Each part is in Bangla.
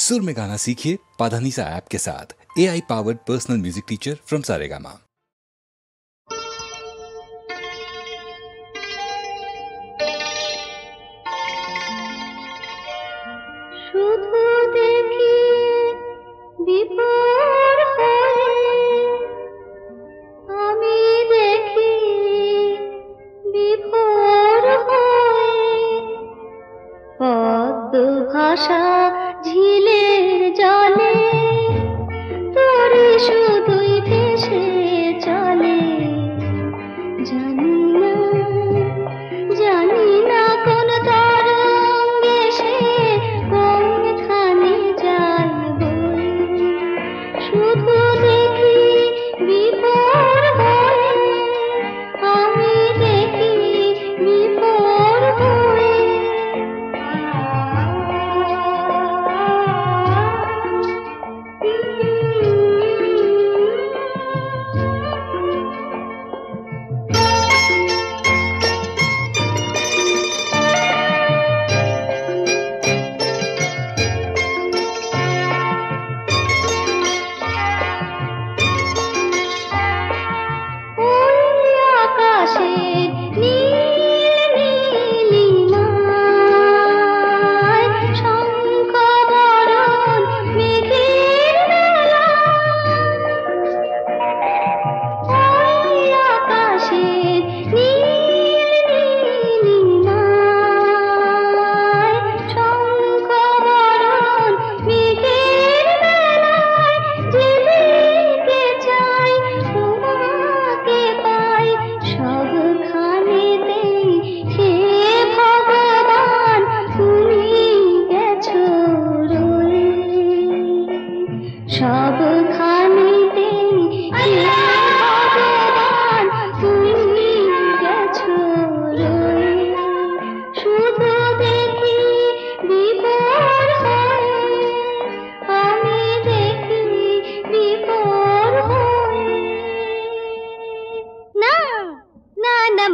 सुर में गाना सीखिए पाधानीसा ऐप के साथ। AI powered personal music teacher from Saregama. শুধু দেখি বিপর হয়ে, আমি দেখি বিভোর হয়ে, পদ্ম ভাষা ঝিলের জলে তোরে শুধুই ভেসে চলে। জানি না কোন তরঙ্গে সে কোনখানে যায় বয়ে। শুধু দেখি বিভোর হয়ে, আমি দেখি বিভোর হয়ে।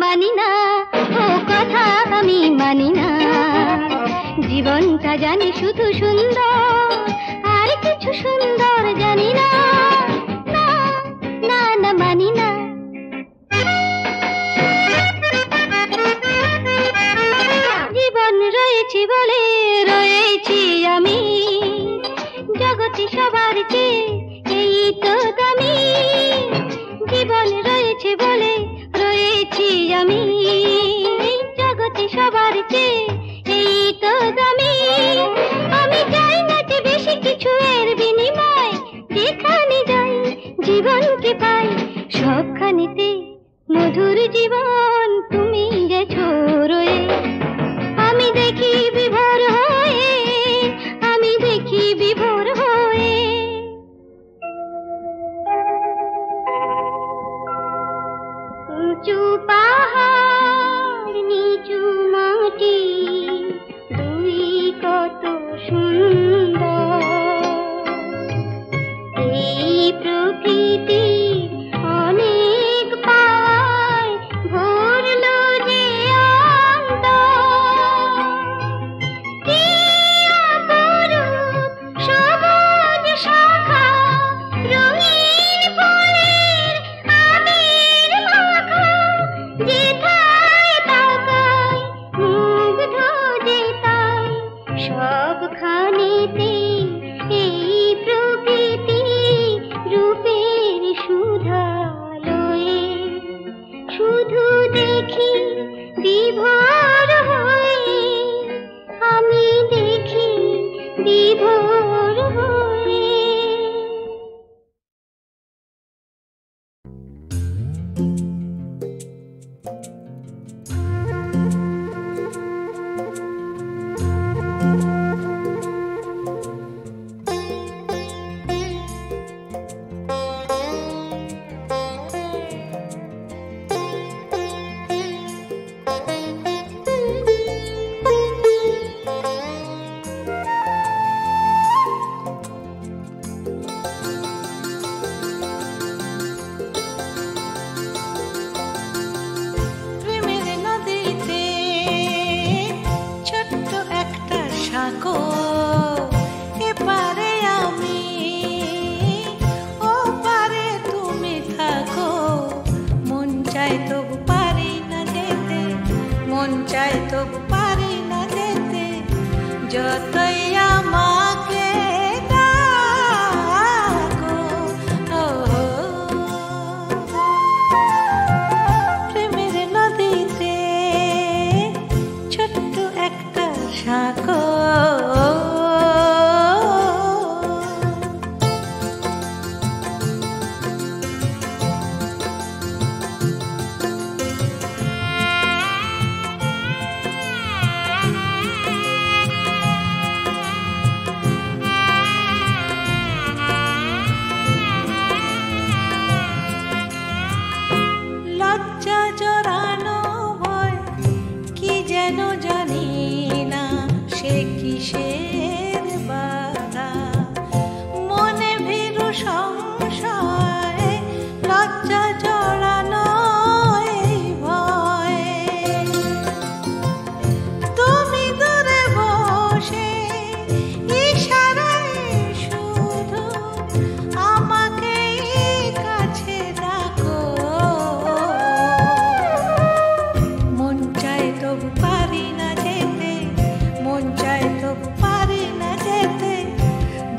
মানি না ও কথা আমি মানি না, জীবনটা জানি শুধু সুন্দর, আর কিছু সুন্দর জানি না। না না না মানি না। জীবন রয়েছে বলে রয়েছি আমি, জগতে সবার চেয়ে এই তো দামি। জীবন রয়েছে বলে রয়েছি আমি, জগতে সবার চেয়ে এই তো দামি। আমি চাই না যে বেশি কিছু এর বিনিময়, যেখানে যাই জীবনকে পাই সবখানেতে মধুর জীবন তুমি গেছো রয়ে। আমি দেখি বিভোর হয়ে, আমি দেখি বিভোর হয়ে। উঁচু পাহাড় নিচু মাটি, দুই কত সুন্দর। এই প্রকৃতি অনেক পায় ভরলো যে অন্তর। কি অপরূপ সবুজ শাখা, রঙিন ফুলের আবির মাখা, যেথায় তাকাই মুগ্ধ যে তাই সবখানেতে এই প্রকৃতি রূপের সুধা লয়ে। শুধু দেখি বিভোর হয়ে, আমি দেখি বিভোর হয়ে।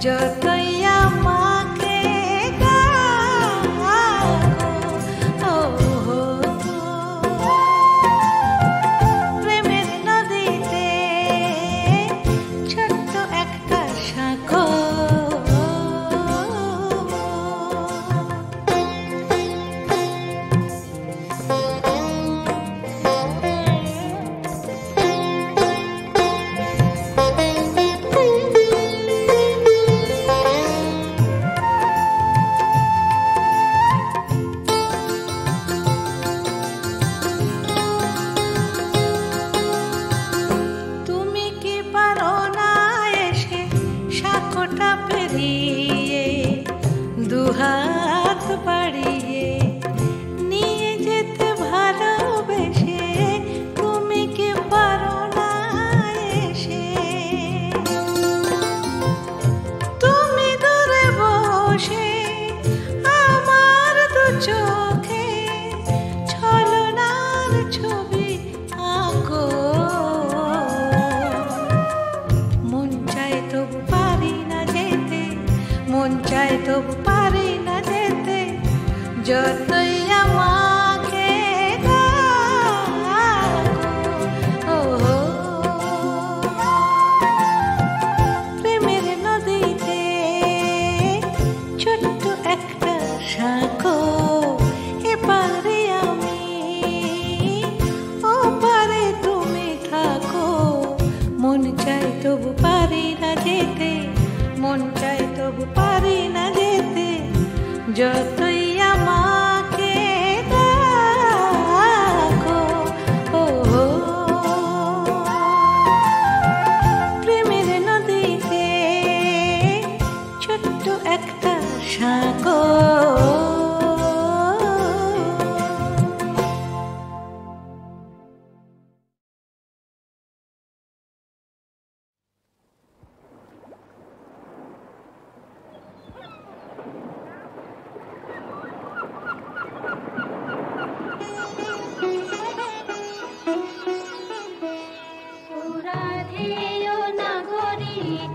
যতই আমাকে ডাকো, ও প্রেমের নদীতে ছোট্ট একটা শাঁখো। দুহাত বাড়িয়ে নিয়ে যেতে ভালোবেসে তুমি কি পারো না এসে? তুমি দূরে বসে আমার দু চোখে ছলনার ছবি আঁকো। মন চায় তবু পারি না যেতে, মন চায় তবু পারি না যেতে, যতই আমাকে ডাকো, ও প্রেমের নদীতে ছোট্ট একটা শাঁখো। এপারে আমি, ওপারে তুমি থাকো। মন চায় তবু পারি না যেতে, মন চায় তবু পারি না যেতে, যতই আমাকে ডাকো, ও প্রেমের নদীতে ছোট্ট একটা শাঁখো।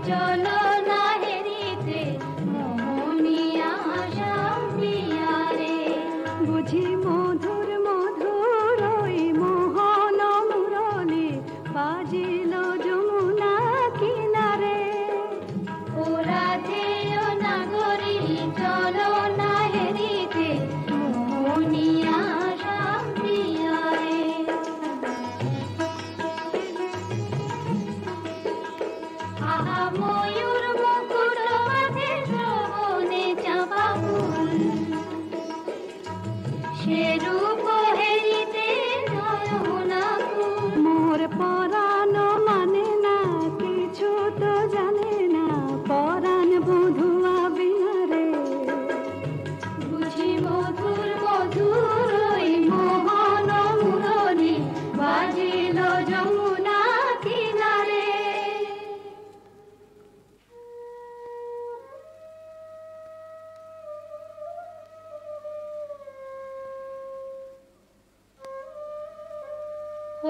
চলো না হেরিতে মোহনিয়া শাম্পিয়া রে, বুঝি মধুর মধুর ওই মোহন মুরলি বাজিল যমুনা কিনারে। ও রাধে ও নাগরী চলো না হেরিতে মোহনিয়া শাম্পিয়া রে। ময়ূর মুকুট মাঝে শ্রবণে চাপা ফুল, সে রূপ হেরিতে নয়না ফুল। মোর পরাণ মানে না কিছু তো জানে না, পরাণ বধুয়া বিনা রে, বুঝি মধুর মধুর ওই মোহন মুরলি বাজিল যমুনা কিনারে।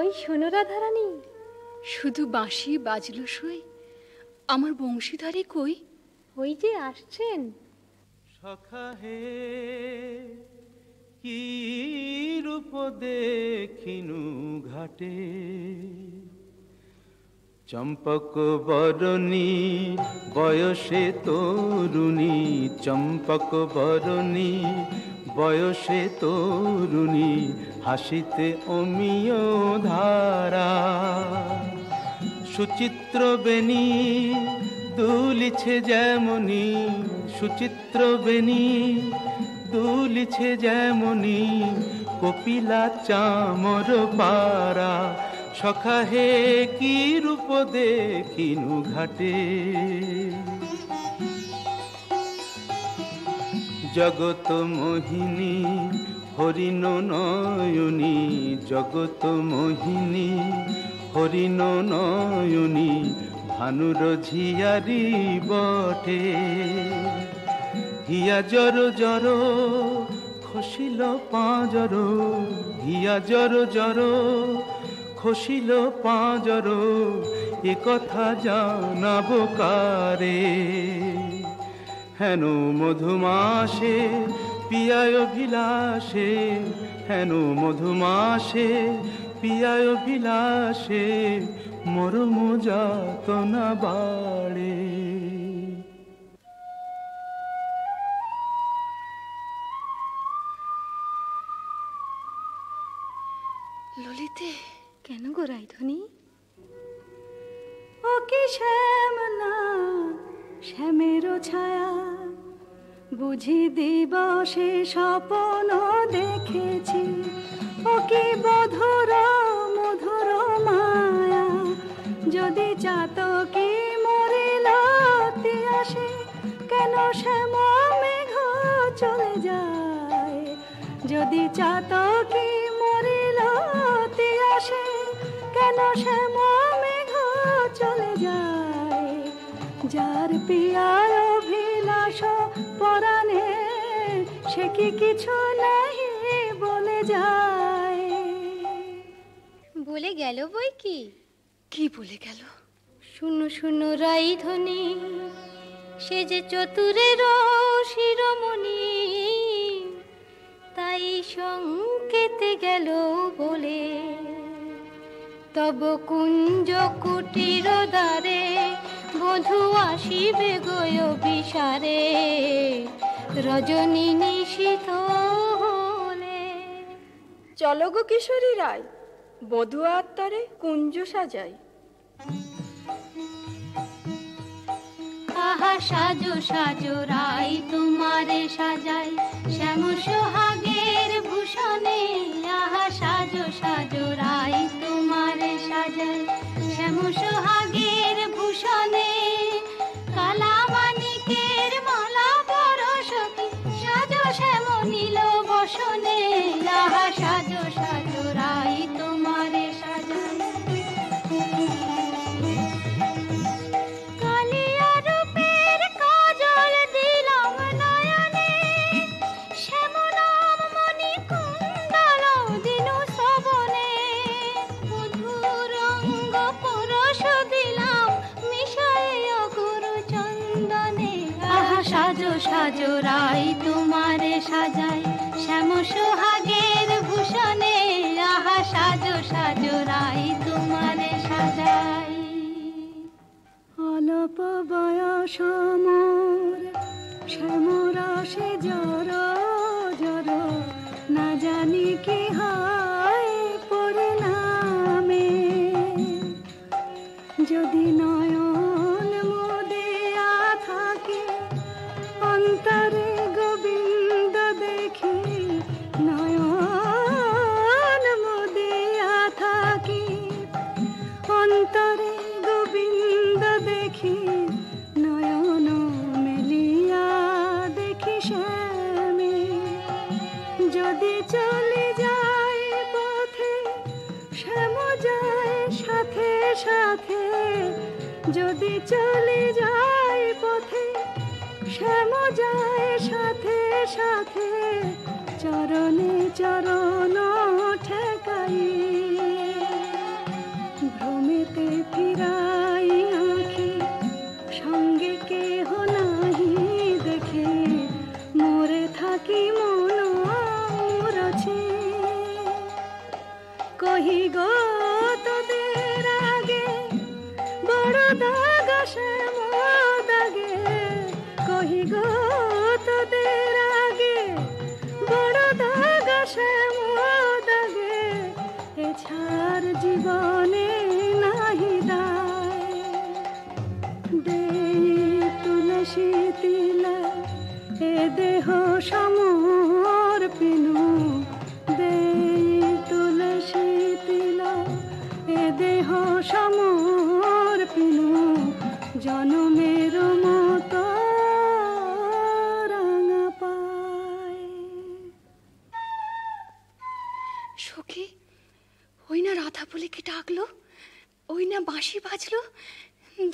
ওই শোনো রাধারানী, শুধু বাঁশি বাজলো সই, আমার বংশীধারী কই? ওই যে আসছেন। সখা হে কি রূপ দেখিনু ঘাটে, চম্পক বরণী বয়সে তরুণী, চম্পক বরণী বয়সে তরুণী, হাসিতে অমিয় ধারা। সুচিত্র বেণী দুলিছে যেমনি, সুচিত্র বেণী দুলিছে যেমনি, কপিলা চামর পারা। সখা হে কি রূপ দেখিনু ঘাটে, জগত মোহিনী হরিণ নয়নী, জগত মোহিনী হরিণ নয়নী, ভানুর ঝিয়ারি বটে। হিয়া জর জর খসিল পাঁজর, হিয়া জর জর খসিল পাঁজর, এ কথা জানাবো কারে। হেন মধুমাসে পিয়ায় অভিলাষে, হেন মধুমাসে পিয়ায় অভিলাষে মরম যাতনা বাড়ে। ললিতে, কেন গো রাইধনী? ও কি শ্যাম না শ্যামেরও ছায়া, বুঝি দিবসে স্বপ্ন দেখেছি। ও কি মধুর মধুর মায়া, যদি চাতকি মরিল আসে, কেন শ্যাম মেঘ চলে যায়। যদি চাতকি মরিল আসে, কেন শ্যাম মেঘ চলে যায়। যার পিয়ার অভিলাষ পরাণে, সে কি কিছু নাহি বলে যায়। বলে গেল বই কি? কি বলে গেল? শুনো শুনো রাইধনী, সে যে চতুরের শিরোমণি, তাই সংকেতে গেল বলে। তব কুঞ্জ কুটির দ্বারে বধূ আসিবে গয় বিসারে, রজনী নিশীথ হলে। চলো গো কিশোরী রায়, বধূ আত্মারে কুঞ্জ সাজাই। আহা সাজো সাজো রাই তোমারে সাজাই, শ্যাম সোহাগের ভূষণে। আহা সাজো সাজো রাই তোমারে সাজাই, শ্যাম সোহাগের ভূষণে। কালা মানিকের মালা পরশকি, সাজো শ্যাম নীল বসনে। আহা সাজো সাজো রাই তোমারে সাজাই। সাজো সাজো রাই তোমারে সাজাই, শ্যাম সোহাগের ভূষণে। আহা সাজো সাজো রাই তোমারে সাজাই। অল্প বয়স মোর শ্যামরসে জর জর, না জানি কি হয় পরিণামে। যদি নয়ন মুদিয়া থাকে, অন্তরে গোবিন্দ দেখি। নয়ন মুদিয়া থাকি, অন্তরে গোবিন্দ দেখি। নয়ন মেলিয়া দেখি শ্যামে। যদি চলে যায় পথে, শ্যাম যায় সাথে সাথে। যদি চলে যায় পথে, শ্যাম যায় সাথে সাথে। চরণে চরণ ঠেকাই, ভ্রমেতে ফিরাই আঁখি। সঙ্গে কেহ নাহি দেখে, মোরে থাকি মন মুরছে। কহি গো তোদের আগে, বড় দাগ শ্যাম দাগে। কহি গো তোদের আগে, বড় দাগ শ্যাম দাগে। এছাড় জীবনে নাহি দায়। দেই তুলসী তিলা, এ দেহ সমর্পিনু। দেই তুলসী তিলা, এ দেহ সমর্পিনু। জনমের মতো রাঙা পায়। সখী, ওই না রাধা বলে কি ডাকলো? ওই না বাঁশি বাজলো?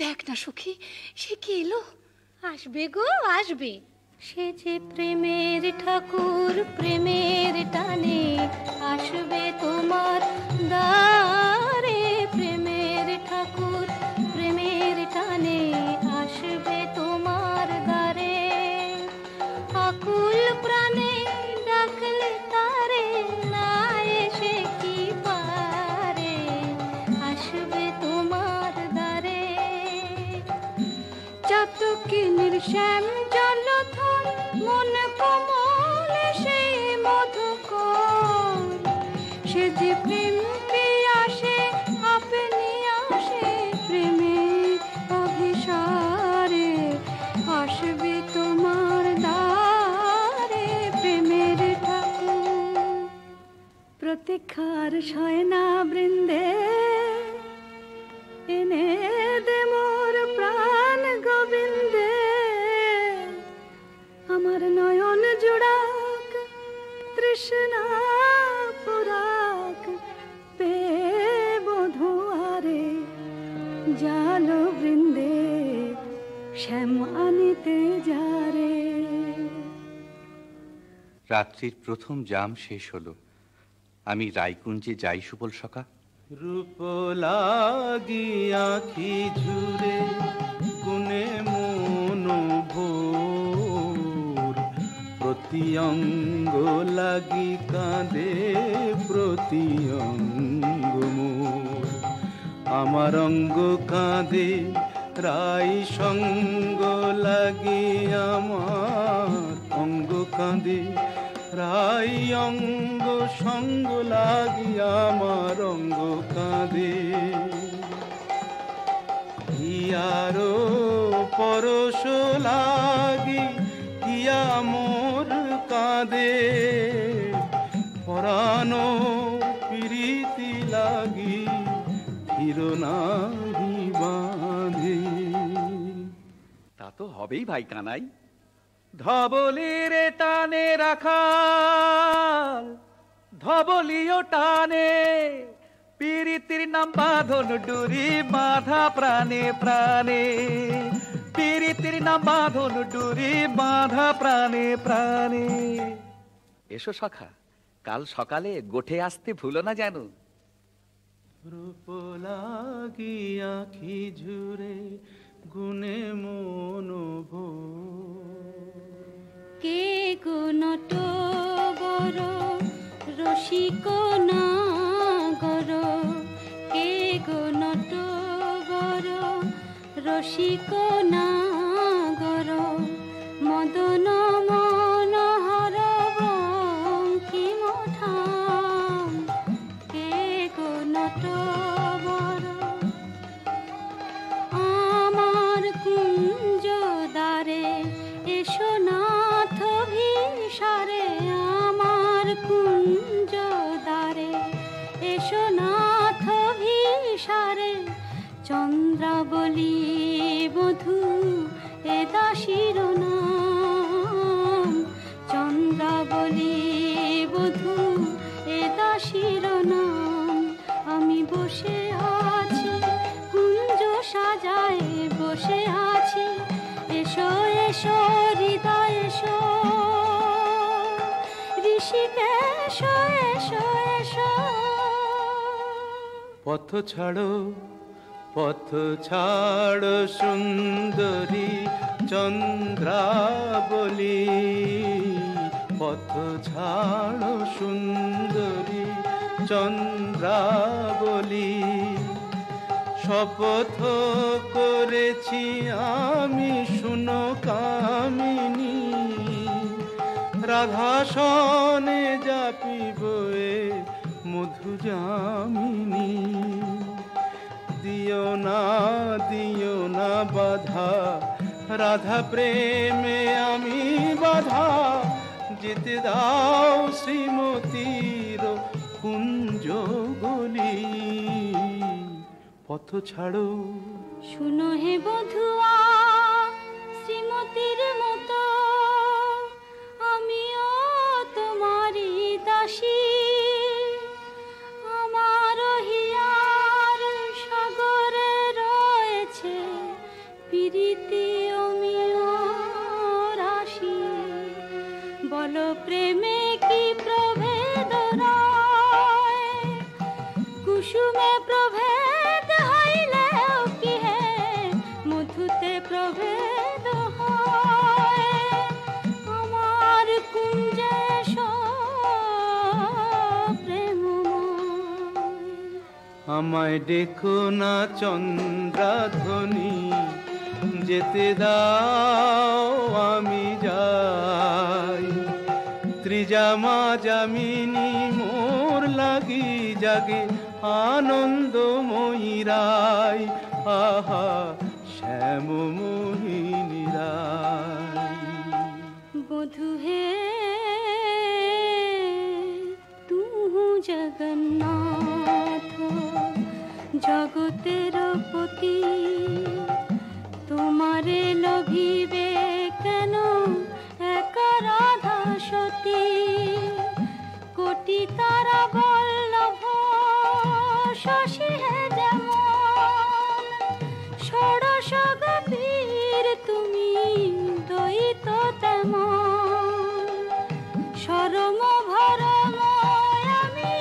দেখ না সখী, সে কি এলো? আসবে গো আসবে। সে যে প্রেমের ঠাকুর, প্রেমের টানে আসবে তোমার দ্বারে। প্রেমের ঠাকুর, প্রেমের টানে আসবে তোমার দ্বারে। নির্শ্যাম জলথল মন কোমল সেই মধুকর, সে যে প্রেম পিয়াসে আপনি আসে প্রেমের অভিসারে, আসবে তোমার দ্বারে প্রেমের ঠাকুর। প্রতীক্ষার শয়না বৃন্দে এনে দে মোর প্রাণ গোবিন্দে, আমার নয়ন জোড়াক তৃষ্ণা পুরাক পে বধুয়ারে, জাল বৃন্দে শ্যাম আনিতে যারে। রাত্রির প্রথম জাম শেষ হলো, আমি রায়কুঞ্জে যাই সুবল সখা। রূপ লাগি আখি ঝুরে গুনে মন ভোর, প্রতি অঙ্গ লাগি কাঁদে প্রতি অঙ্গ মোর। আমার অঙ্গ কাঁদে রাই সঙ্গ লাগি, আমার অঙ্গ কাঁদে রাই অঙ্গ সঙ্গ লাগি, আমার অঙ্গ কাঁদে। হিয়ারো পরশ লাগি হিয়া মোর কাঁদে, পরানো প্রীতি লাগি হিরনাহি বাঁধে। তা তো হবেই ভাই কানাই, ধবলির টানে রাখাল ধবলিও টানে, পীড়িতির নাম বাঁধন ডুরি বাঁধা প্রাণে প্রাণে, পীড়িতির নাম বাঁধন ডুরি বাঁধা প্রাণে প্রাণে। এসো সখা, কাল সকালে গোঠে আসতে ভুলো না যেন। রূপ লাগি আখি ঝুরে গুনে মন ভোর, কে গো নটবর রসিক নাগর, কে গো নটবর রসিক নাগর, মদন মনোহর বঙ্কিম ঠাম, কে গো নটবর আমার কুঞ্জ দ্বারে এসো নাথ ভিসারে, আমার কুঞ্জ দ্বারে এসো নাথ ভিসারে, চন্দ্রাবলী বধূ এ দাসীর নাম, চন্দ্রাবলী বধূ এ দাসীর নাম। আমি বসে আছি কুঞ্জ সাজায় বসে আছি, এসো এসো হৃদয় এসো, ঋষিকেশ এসো এসো। পথ ছাড়ো পথ ছাড়ো সুন্দরী চন্দ্রাবলী, পথ ছাড়ো সুন্দরী চন্দ্রাবলী। শপথ করেছি আমি শুনো কামিনী, রাধাসনে যাপিব এ মধু যামিনী। দিও না বাধা রাধা প্রেমে আমি বাধা, যেতে দাও শ্রীমতীর কুঞ্জ গলি। পথ ছাড়ো শুনো হে বধুয়া শ্রীমতীর মতো, আমিও তোমারই দাসী। আমার হিয়ার সাগরে রয়েছে প্রীতি অমিয় রাশি, বলো প্রেমে কি প্রভেদ রয়, কুসুমে প্রভেদ হইলেও কি হে মধুতে প্রভেদ হয়। আমার কুঞ্জে প্রেমময়, আমায় দেখো না চন্দ্রাধ্বনি, যেতে দাও আমি যাই। ত্রিজামা যামিনী মোর লাগি জাগে আনন্দময়ী রায়, আহা শ্যাম মোহিনী রায়। বধু হে তু জগন্নাথ জগতের পতি, তোমারে লোভিবে কেন একা রাধা সতী। কোটি তারা বল্লভ শশী হে যেমন, ষোড়শ গোপীর তুমি দ্বৈত তেমন। শরম ভরম আমি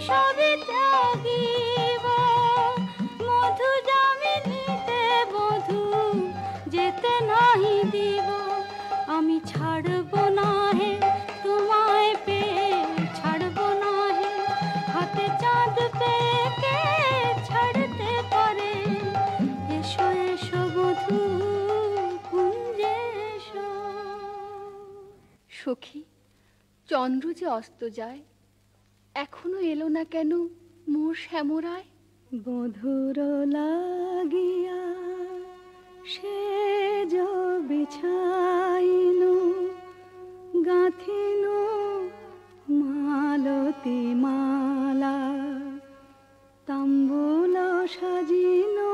সবই ত্যাগিব, মধু যামিনীতে বধূ যেতে নাহি দিব। আমি ছাড়ব না হে তোমায় পেয়ে, ছাড়ব না হে হাতে চাঁদ পেয়ে কে ছাড়তে পারে। এসো এসো বধূ কুঞ্জে এসো। সখী, চন্দ্র যে অস্ত যায়, এখনো এলো না কেন মোর শ্যামরায়? বধুর লাগিয়া সে বিছাইনু গাঁথিনু মালতী মালা, তাম্বুল সাজিনু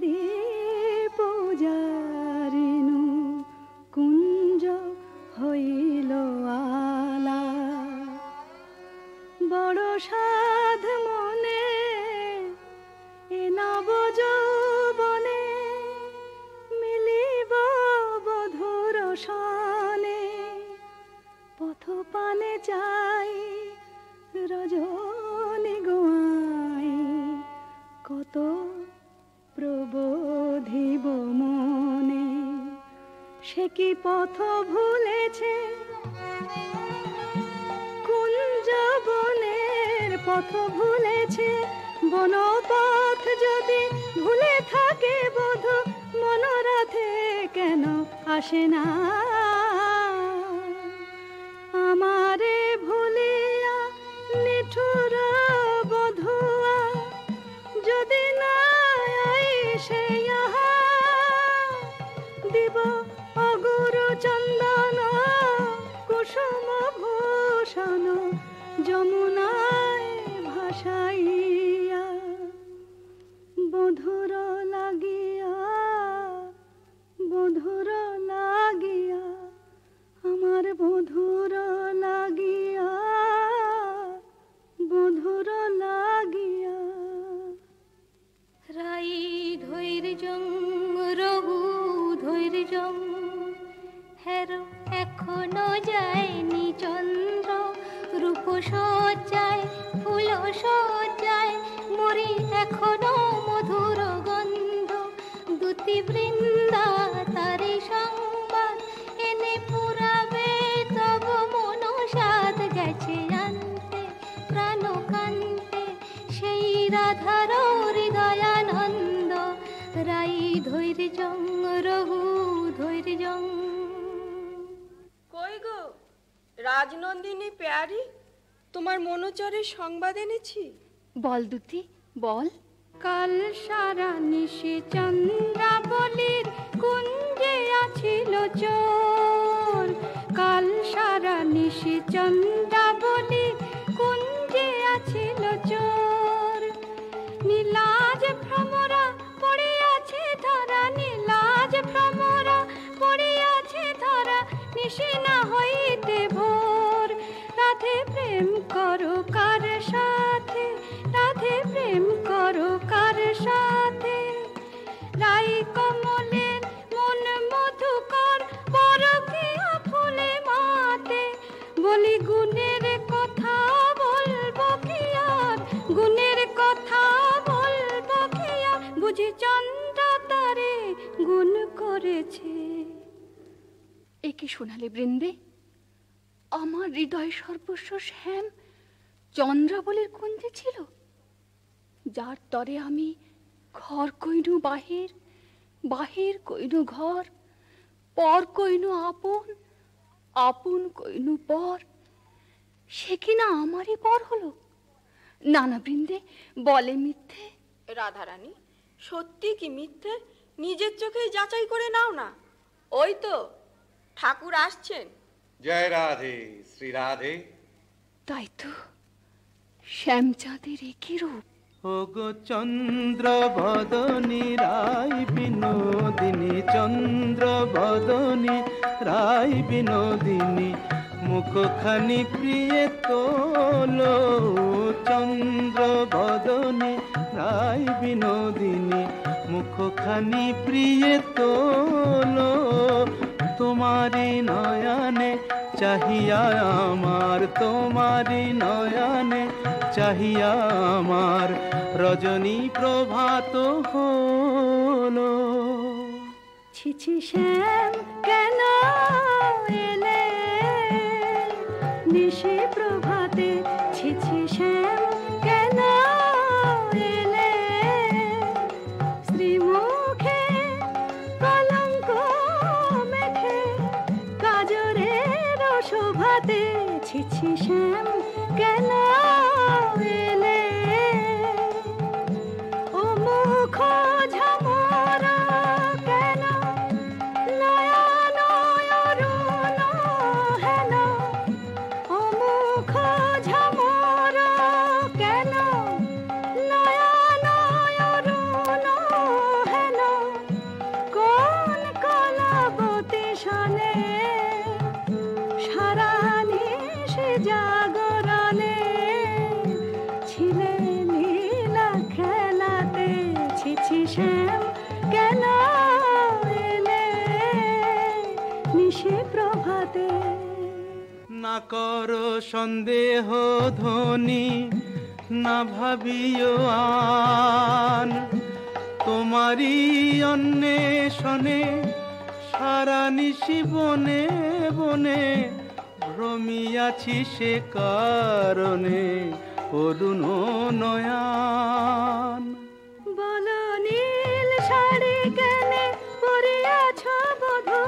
দীপ জারিনু কুঞ্জ হইল আলা। বড় সাধ মনে এ নব যৌবনে, মিলিব বধুর সনে। পথ পানে চাই রজনী গোয়াই, কত প্রবোধিব মনে। সে কি পথ ভুলেছে কুঞ্জ বনের পথ ভুলেছে। বনপথ যদি ভুলে থাকে বধূ, মনোরথে কেন আসে না? আমারে ভুলিয়া নিঠুর বধুয়া, যদি না আইসে ইহা দিব অগুরু চন্দন কুসুম ভূষণ যমুনায় ভাসাইয়া। বধুর লাগিয়া, বধুর লাগিয়া, আমার বধুর লাগিয়া, বধুর লাগিয়া। রাই ধৈর্যং রঘু ধৈর্যং, হেরো এখনো যায়নি চন্দ্র। রূপ সজ্জায় ফুল সজ্জায় মরি এখনো মধুর গন্ধ। দুতি বৃন্দা তারি সংবাদ এনে পুরাবে তব মনসাদ। গেছে আনতে প্রাণ কান্তে সেই রাধার হৃদয়ানন্দ। রাই ধৈর্যং রঘু ধৈর্যং। কই গো রাজনন্দিনী পেয়ারি, তোমার মনোচরের সংবাদ এনেছি। বল দুতি বল। কাল সারা নিশি চন্দ্রাবলীর কুঞ্জে আছিল চোর। কাল সারা নিশি চন্দ্রাবলীর কুঞ্জে আছিল চোর। নীলাজ ভ্রমরা পড়িয়াছে ধরা, নীলাজ ভ্রমরা পড়িয়াছে ধরা। নিশি না হইতে ভোর। রাধে প্রেম করো কার সাথে, রাধে প্রেম করো কার সাথে। রাই কমলের মন মধুকর, পরকীয়া ফুলে মাতে। বলি গুণের কথা বলবো কি আর, গুণের কথা বলবো কি আর। বুঝি চন্দ্র তারে গুণ করেছে। একে শোনালে বৃন্দে, আমার হৃদয় সর্বস্ব শ্যাম চন্দ্রাবলীর কুঞ্জে ছিল, যার তরে আমি ঘর কইনু বাহির, বাহির কইনু ঘর, পর কইনু আপন, আপন কইনু পর, সে কিনা আমারই পর হলো। নানা বৃন্দে বলে মিথ্যে। রাধারানী, সত্যি কি মিথ্যে নিজের চোখে যাচাই করে নাও না। ওই তো ঠাকুর আসছেন। জয় রাধে, শ্রী রাধে। তাই তো, শ্যামচাঁদের একই রূপ। ওগো চন্দ্র বদনী রায় বিনোদিনী, চন্দ্র বদনী রায় বিনোদিনী, মুখখানি প্রিয় তোলো। চন্দ্র বদনী রায় বিনোদিনী, মুখখানি প্রিয় তোলো। তোমারি নয়নে চাহিয়া আমার, তোমারি নয়নে চাহিয়া আমার, রজনী প্রভাত হলো। ছিছি শ্যাম কেন এলে নিশি প্রভাতে, ছিছি শ্যাম কেন এলে শ্রীমুখে কলঙ্ক মেখে কাজরের শোভাতে, ছিছি শ্যাম কেন এলে ও মুখ ঝামরা কেন নয়ন অরুণ হেন, ও মুখ ঝামরা কেন নয়ন অরুণ হেন, কোন কলাবতী শনে সারা নিশি জাগরণে ছিলে লীলা খেলাতে, ছিছি শ্যাম কেন এলে নিশি প্রভাতে। না করো সন্দেহ ধ্বনি, না ভাবিও আন, তোমারি অন্বেষণে সারা নিশি বনে বনে ভ্রমিয়াছি, সে কারণে অরুণ নয়ন। বলো নীল শাড়ি কেনে পরিয়াছ বধূ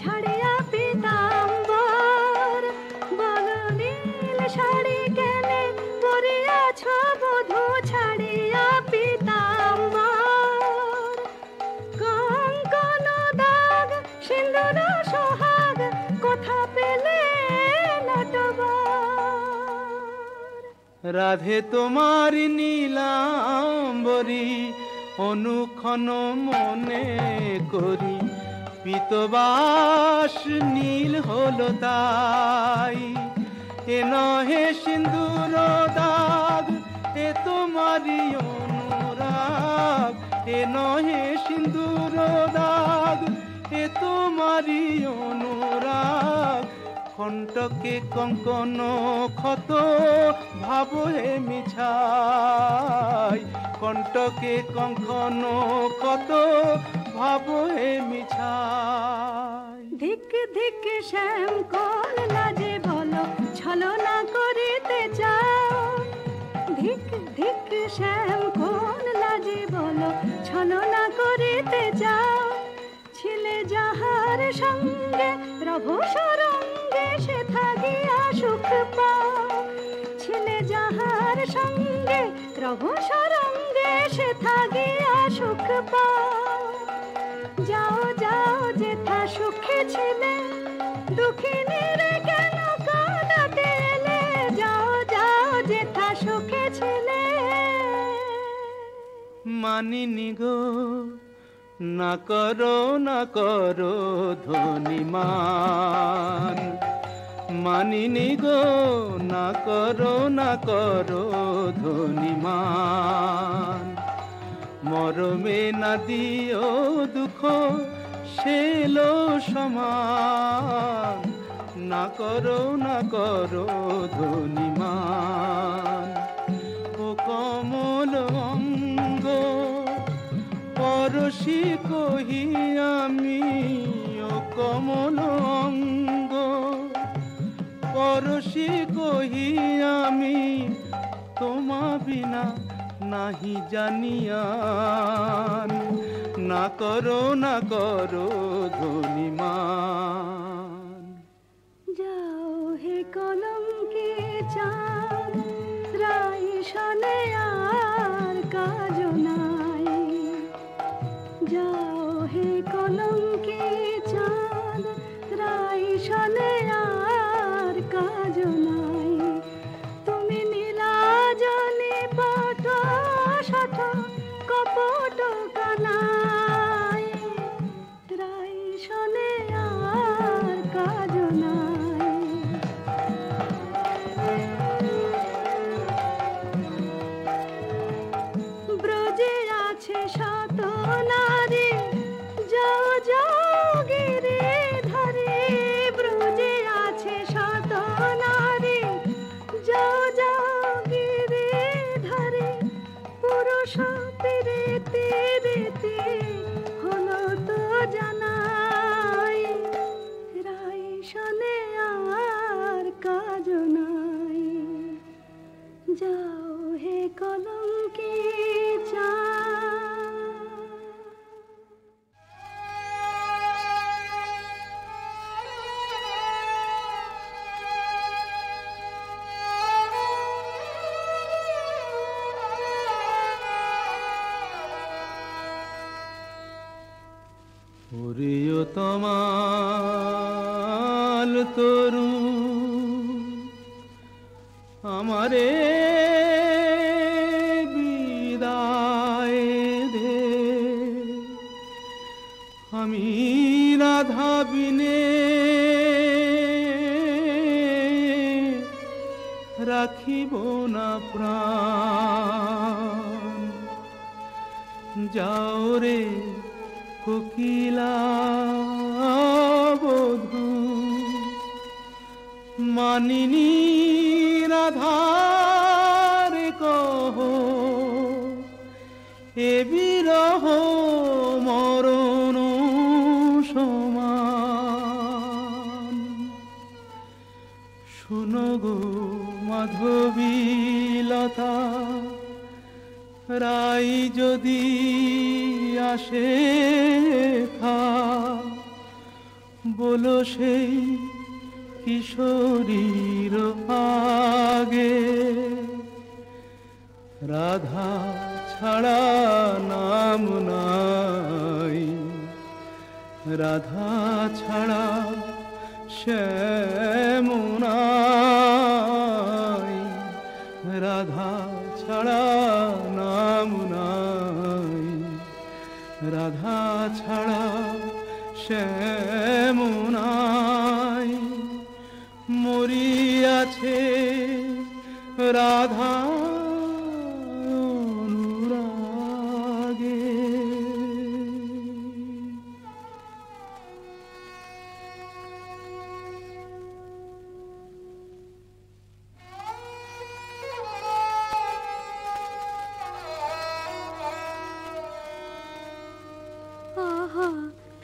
ছাড়িয়া পীতাম্বর, বলো নীল শাড়ি কেনে পরিয়াছ বধূ ছাড়িয়া পীতাম্বর, কঙ্কন দাগ সিন্দুর সোহাগ কোথা পেলে নটবর। রাধে তোমার নীলাম্বরী অনুক্ষণ মনে করি, পীতবাস নীল হলো তাই। এ নহে সিন্দুর দাগ, এ তোমারি অনুরাগ, এ নহে সিন্দুর দাগ, এ তোমারি অনুরাগ। কণ্টকে কঙ্কন ক্ষত ভাব হে মিছাই, কণ্টকে কঙ্কন ক্ষত ভাব হে মিছাই। ধিক ধিক শ্যাম কোন লাজে বলো ছলনা করিতে চাও, ধিক ধিক শ্যাম কোন লাজে বলো ছলনা করিতে চাও, ছিলে যাহার সঙ্গে রঘু সরঙ্গে সে থাকিয়া সুখ পাও, ছিলে যাহার সঙ্গে রঘু সরঙ্গে সে থাকিয়া সুখ পাও। যাও যাও যেথা সুখে ছিলে দুঃখিনীর কেন কাঁদাতে এলে, যাও যাও যেথা সুখে ছিলে। মানিনি গো না করো না করো ধ্বনিমান, মানিনি গো না করো না করো ধ্বনিমান। মরমে না দিও দুঃখ সেলো সমান, না করো ধ্বনিমান। ও কমল অঙ্গ পরশি কহি আমি, ও কমল অঙ্গ পরশি কহি আমি, তোমা বিনা নাহি জানিয়ান, না করো ধনীমান। যাও হে কলঙ্কে চাঁদ, রাই শনে আর কাজ নাই। যাও হে কলঙ্কে চাঁদ, রাই শনে আর কাজ নাই। তুমি নীলাজলে পট শত কপট কানাই, রাই শনে আর কাজ নাই। ব্রজে আছে শত নারী, যাও যাও গিরে ধরে। ব্রজে আছে শত নারী, যাও যাও গিরে ধরে। পুরুষ তীরেতে রেতে হলো তো জানাই, রাই শনে আর কাজ নাই। যাও হে কলঙ্কে চাঁদ। প্রিয়তমাল তরু আমারে বিদায় দে, আমি রাধা বিনে রাখিব না প্রাণ। যাও রে কোকিলা বধূ, মানিনী রাধার কহ, এ বিরহ মরণ সমান। শোনো গো মাধবীলতা, রাই যদি আসে থা, বলো সেই কিশোরীর আগে, রাধা ছাড়া নাম নাই, রাধা ছাড়া শ্যাম নাই, রাধা ছাড়া নাম নাই, রাধা ছাড়া শ্যাম নাই। মরিয়াছে রাধা অনুরাগে।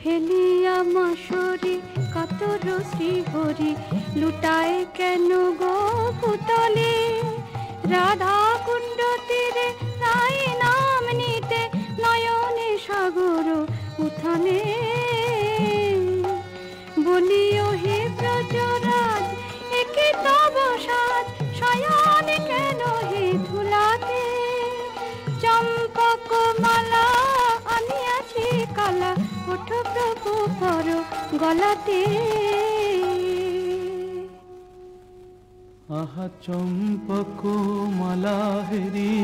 ফেলিয়া মশরি কাতর শ্রীহরি, লুটায় কেন গো পুতলে। রাধা কুণ্ড তীরে রাই নাম নিতে, নয়নে সাগর উঠানে। বলিও হে ব্রজরাজ, একে তব সাজ, শয়ন কেন হে ধুলাতে। চম্পক মালা আনিয়াছি কালা, ওঠ প্রভু পর গলাতে। আহা চম্পক মালা হেরি,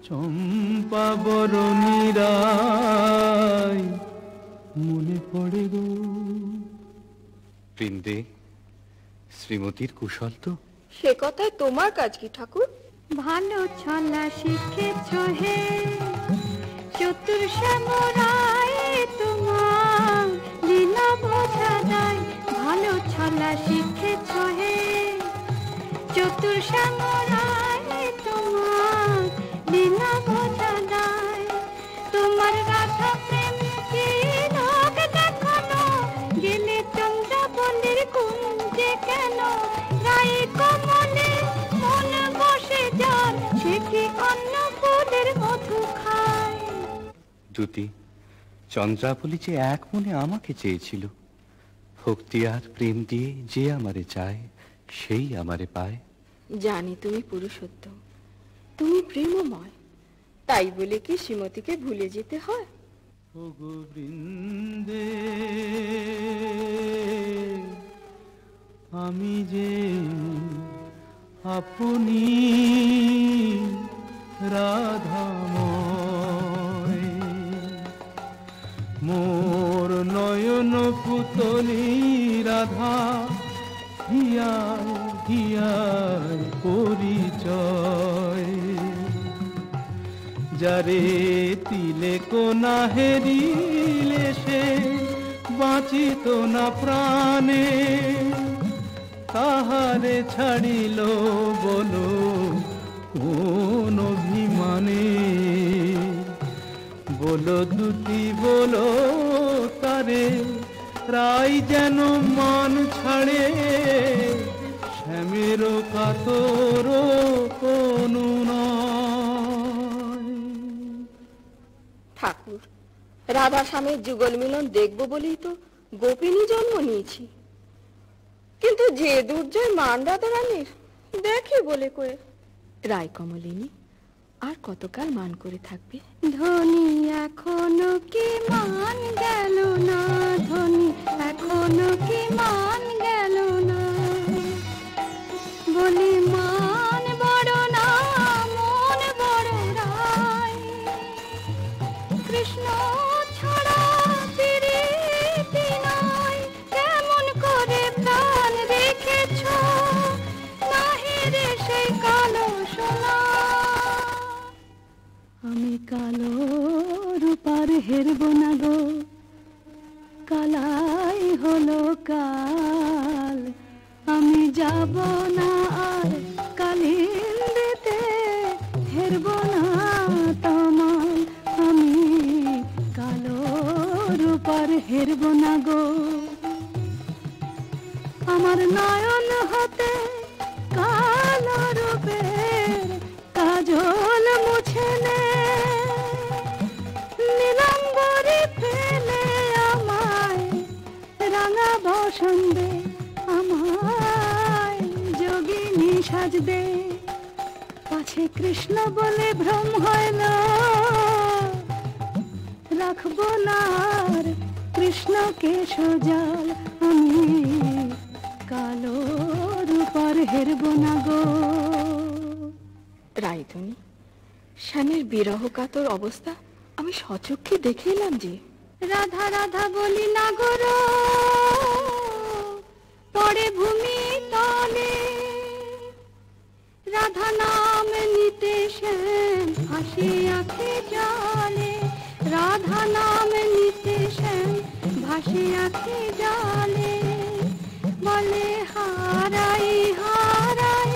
চম্পা বরণী রায় মনে পড়ে গো। বৃন্দে, শ্রীমতীর কুশল তো? সে কথায় তোমার কাজ কি ঠাকুর? ভালো ছলা শিখেছ হে চতুর শ্যামরায়, তোমার লীলা বোঝা যায়। ভালো ছলা শিখেছ হে চতুর শ্যামরায়, তোমার লীলা বোঝা যায়। তোমার রাধা প্রেম কি লোক দেখানো, গেলে চন্দ্রাবলীর কুঞ্জে কেন। রাই কমলে মন বসে যার, সে কি অন্য ফুলের মধু খায়। স্তুতি চন্দ্রাবলী যে এক মনে আমাকে চেয়েছিল। ভক্তি আর প্রেম দিয়ে যে আমারে চায় সেই আমারে পায়। জানি তুমি পুরুষোত্তম, তুমি প্রেমময়, তাই বলে কি শ্রীমতীকে ভুলে যেতে হয়? ও গোবিন্দে আমি যে আপনি রাধাময়, মোর নয়ন পুতলি রাধা হিয়ায় হিয়ায় পরিচয়। যারে তিলে কোনা হেরিলে সে বাঁচিত না প্রাণে, তাহারে ছাড়িল বলো কোন অভিমানে। বলো দুটি বলো তারে রাই যেন মান ছাড়ে, শ্যামের কাতর কোনো নয়। ঠাকুর, রাধা স্বামীর যুগল মিলন দেখবো বলেই তো গোপিনী জন্ম নিয়েছি, কিন্তু যে দুর্জয় মান রাধা রানীর দেখি বলে কয়ে। রায় কমলিনী আর কতকাল মান করে থাকবে? ধনী এখনো কি মান গেল না, ধনী এখনো কি মান গেল না, বলি মান বড় না মন বড় রায়। কৃষ্ণ ছাড়া প্রীতি নাই, কেমন করে প্রাণ রেখেছ নাহি রে সেই কালো সোনা। আমি কালো রূপার হেরব না গো, কালাই হলো কাল। আমি যাব না আর কালিন্দিতে, হেরব না তোমার। আমি কালো রূপার হেরব না গো। আমার নয়ন হতে কালো রূপের কাজল মুছে নে, নীলাম্বরে ফেলে আমায় রাঙা বসন্দে, আমায় যোগিনী সাজ দে। পাছে কৃষ্ণ বলে ভ্রম হইল, রাখবো না আর কৃষ্ণকে সজাল। আমি কালো রূপার হেরব না গো। রায়ধনী, স্বামীর বিরহ কাতর অবস্থা আমি সচক্ষে দেখে এলাম যে। রাধা রাধা বলি না গো, পড়ে ভূমি তলে। রাধা নাম নিতে শ্যাম ভাসে আঁখে জলে, রাধা নাম নিতে শ্যাম ভাসে আঁখে জলে। বলে হারাই হারাই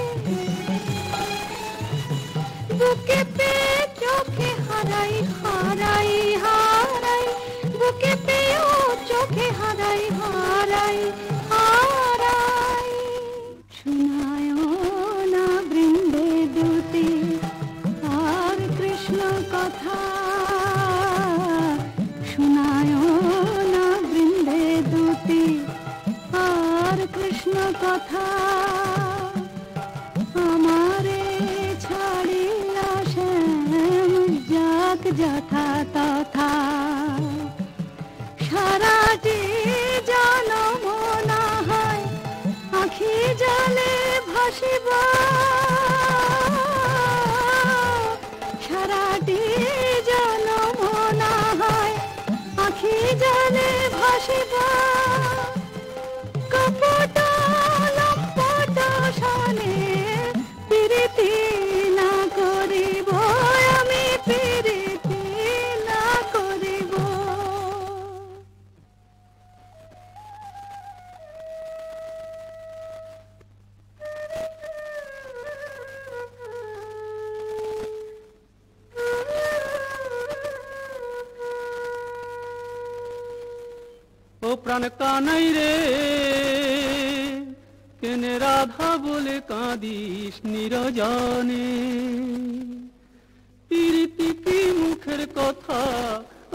বুকে পে চোখে হারাই, হারাই হারাই বুকে পেও চোখে হারাই, হারাই হারাই। শোনায় না বৃন্দে দুটি আর কৃষ্ণ কথা, শোনায় না বৃন্দে দুটি আর কৃষ্ণ কথা। আমারে ছাড়িয়া শ্যাম যাক যথা তথা, সারাটি জনম না হয় আখি জলে ভাসিব, সারাটি জনম না হয় আখি জলে ভাসিব। কপট লম্পট সনে প্রীতি না করিব, আমি প্রীতি না করিব। ও প্রাণ কানাই রে, কেনে রাধা বলে কাঁদিস নিরজনে। প্রীতি কি মুখের কথা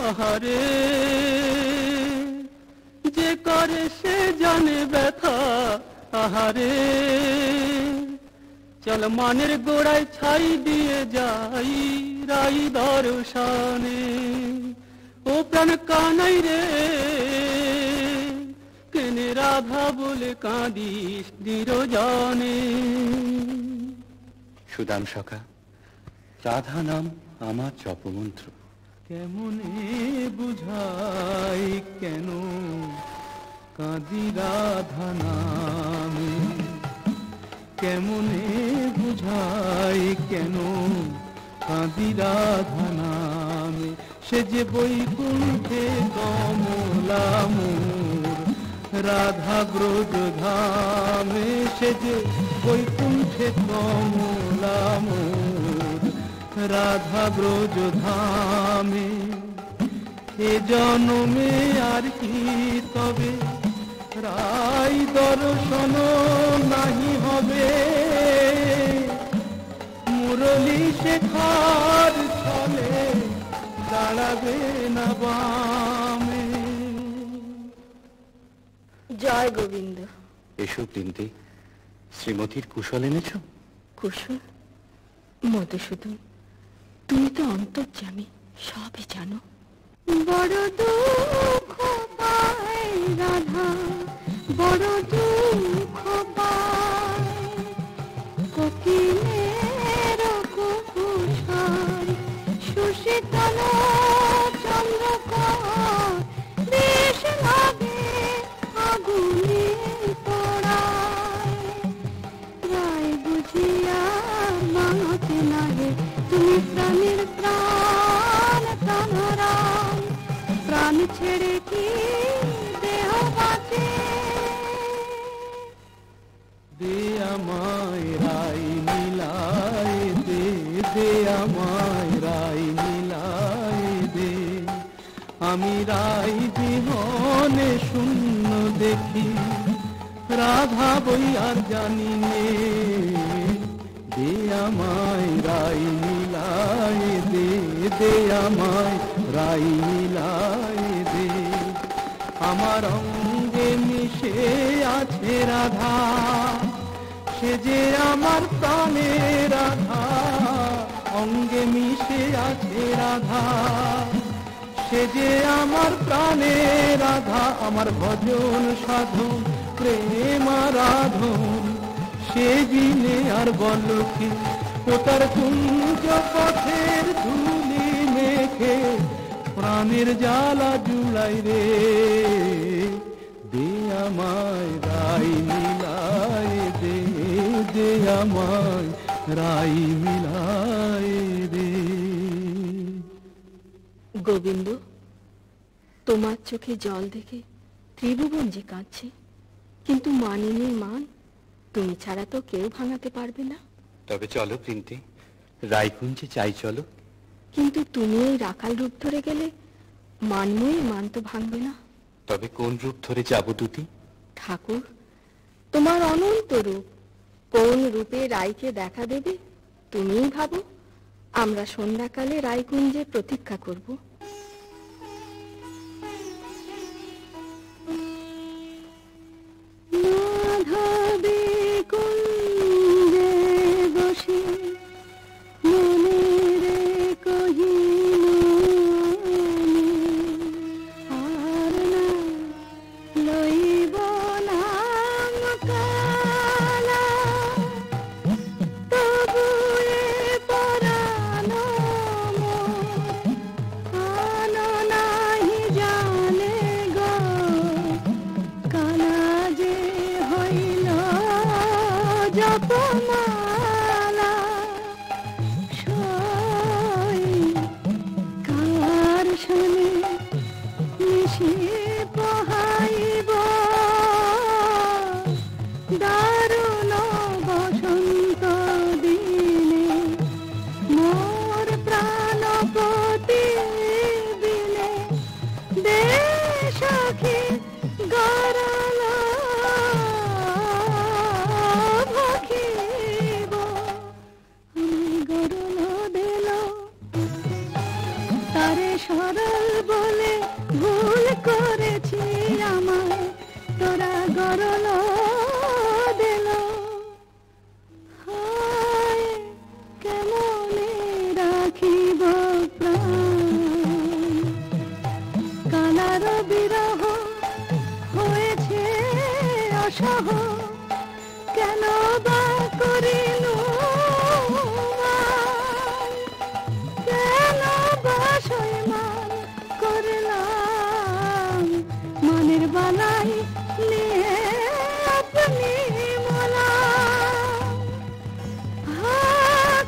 আহারে যে করে সে জানে ব্যথা, আহারে চল মানের গোড়ায় ছাই দিয়ে যাই রাই দর্শনে। ও প্রাণ কানাই রে কেনে রাধা বলে কাঁদিস নিরজনে। সুদাম সখা, রাধা নাম আমার জপমন্ত্র। কেমনে বুঝাই কেন কাঁদি রাধা নামে, কেমনে বুঝাই কেন কাঁদি রাধা নামে। সে যে বৈকুণ্ঠে কমলা মোর রাধা ব্রজ ধামে, সে যে বৈকুণ্ঠে কমলা মোর রাধা ব্রজ ধামে। এ জন্মে আর কি তবে রাই দর্শন নাহি হবে, মুরলী শেখার ছলে দাঁড়াবে না বামে। জয় গোবিন্দ। এসো বৃন্দে, শ্রীমতীর কুশল এনেছ? কুশল? মধুসূদন, তুমি তো অন্তর্যামী, সবই জানো। বড় দুঃখ পায় রাধা, বড় দুঃখ পায়, কোকিলের কুকুর সুশীতল চন্দ্রকর, বেশ লাগে আগুনে পড়ায়। রায় বুঝিয়া মানতে নাহে তুমি প্রাণের প্রাণ প্রাণরাম, প্রাণ ছেড়ে কি দেহ বাঁচে। দে আমায় রাই মিলায় দে, দে আমায় রাই মিলায় দে। আমি রাই বিহনে শূন্য দেখি, রাধা বই আর জানি নে। দে আমায় রাই মিলায় দে, দে আমায় রাই মিলায় দে। আমার অঙ্গে মিশে আছে রাধা, সে যে আমার প্রাণে রাধা। অঙ্গে মিশে আছে রাধা, সে যে আমার প্রাণে রাধা। আমার ভজন সাধন প্রেম আরাধন, সে দিনে আর বল কি। ও তার কুঞ্জ পথের ধুলি মেখে প্রাণের জ্বালা জুড়াই রে। দে আমায় রাই মিলায় দে, দে আমায় রাই মিলায় দে। গোবিন্দ, তোমার চোখে জল দেখে ত্রিভুবন যে কাঁদছে, কিন্তু মানিনীর মান তুমি ছাড়া তো কেউ ভাঙাতে পারবে না। তবে চলো বৃন্দে, রায়কুঞ্জে চাই চলো। কিন্তু তুমি এই রাখাল রূপ ধরে গেলে মানময়ীর মান তো ভাঙবে না। তবে কোন রূপ ধরে যাব দুটি? ঠাকুর, তোমার অনন্ত রূপ, কোন রূপে রায়কে দেখা দেবে তুমিই ভাবো। আমরা সন্ধ্যাকালে রায়কুঞ্জে প্রতীক্ষা করব। মাধবী কুঞ্জে বসে মনেরে কহিনু আর না লইব নাম কালা, তবু এ পরানো আনো নাহি জানে গো, কালা যে হইল জপমালা। সই কার শোনে মিশি পহাইব, দারুণ বসন্ত দিনে মোর প্রাণপতি বিনে। দে সখী গরল ভখি সহ কেন বা করিল কেন বা সয়মান করলাম মনের বালাই নিয়ে আপনি মোলা হা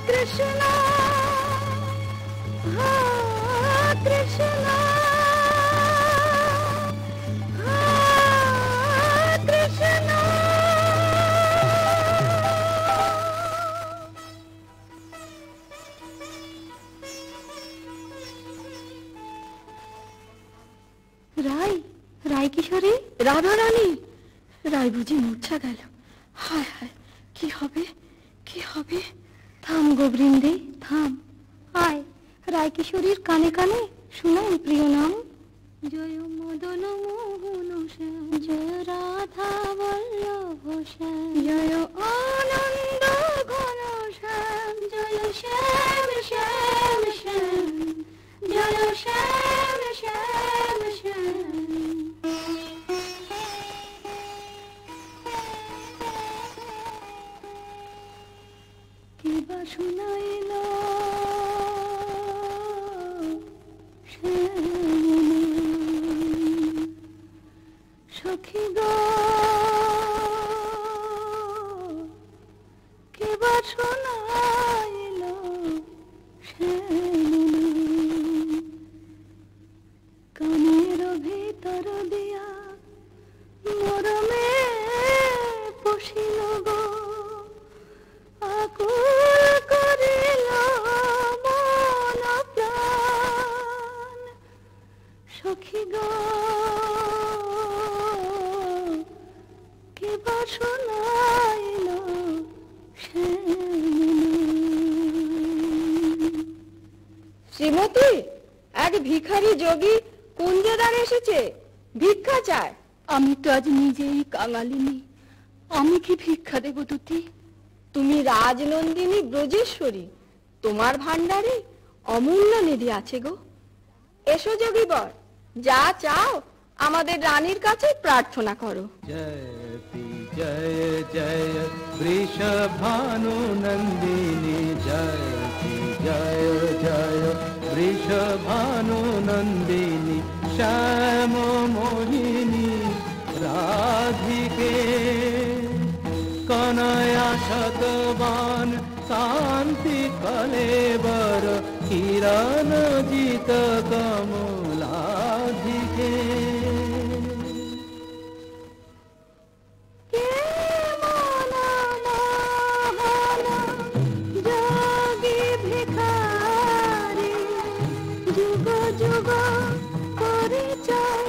কৃষ্ণ হা কৃষ্ণ হা কৃষ্ণ। রাই রাই কিশোরী রাধা রানী রায় বুঝি মূর্ছা গেল। হায় হায় কি হবে কি হবে। থাম গো বৃন্দে থাম। আয় রায় কিশোরীর কানে কানে শোনাই প্রিয় নাম। জয় মদন মোহন শ্যাম জয় রাধা বল্লভ শ্যাম জয় আনন্দ ঘন শ্যাম জয় শ্যাম শ্যাম শ্যাম জয় শ্যাম শ্যাম শ্যাম। কি বা শুনাইল সখী গো কে বা শোনাইল কানের ভিতর দিয়া মরমে পশিল গো আকুল করিল মন প্রাণ। সখী গো কে বা শোনাইল শ্রীমতী এক ভিখারি যোগী কুঞ্জদান এসেছে, ভিক্ষা চায়। আমি তো আজ নিজেই কাঙালিনী, আমি কি ভিক্ষা দেব দুটি? তুমি রাজনন্দিনী ব্রজেশ্বরী, তোমার ভান্ডারে অমূল্য নিধি আছে গো। এসো যোগীবর, যা চাও আমাদের রানীর কাছে প্রার্থনা করো। জয় জয় বৃষভানু নন্দিনী জয় জয় জয় বৃষভানু নন্দিনী শ্যাম মোহিনী রাধিকে কনয়া শতবান কান্তি কলেবর কিরণ জিত কমলাধিকে। যুগ যুগ পরিচয়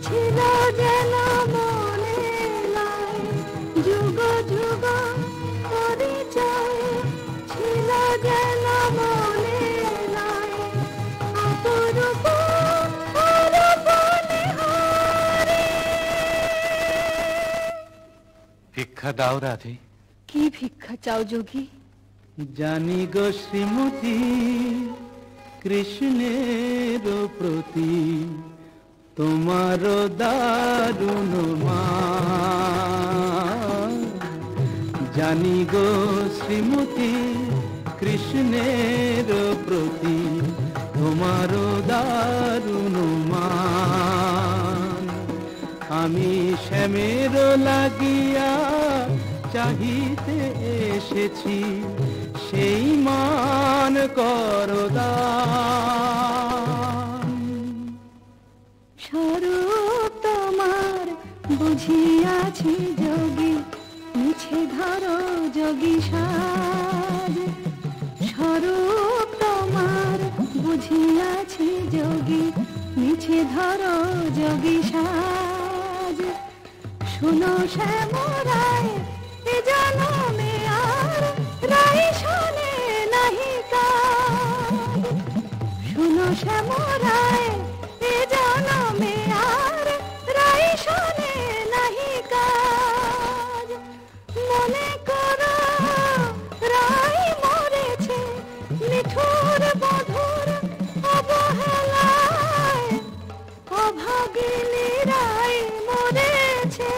ছিল যেন মনে লাই, যুগ যুগ পরিচয় ছিল যেন মনে লাই, অপরূপ অরূপ নিহারে। ভিক্ষা দাও রাধে। কি ভিক্ষা চাও যোগী? জানি গো শ্রীমতী কৃষ্ণের প্রতি তোমার দারুণ মান। জানি গো শ্রীমতী কৃষ্ণের প্রতি তোমার দারুণ মান। আমি শ্যামের লাগিয়া চাহিতে এসেছি, সেই মান করদান। স্বরূপ তোমার বুঝিয়াছি যোগী, মিছে ধরো যোগী সাজ। স্বরূপ তোমার বুঝিয়াছি যোগী, মিছে ধরো যোগী সাজ। শুনো শ্যামরায় এ জনমে আর রাই শোনে নাহি কাজ। শুনো শ্যামরায় এ জনমে আর রাই শোনে নাহি কাজ। মনে করো রাই মরেছে নিঠুর বধুর অবহেলায়, অভাগিনী রাই মরেছে।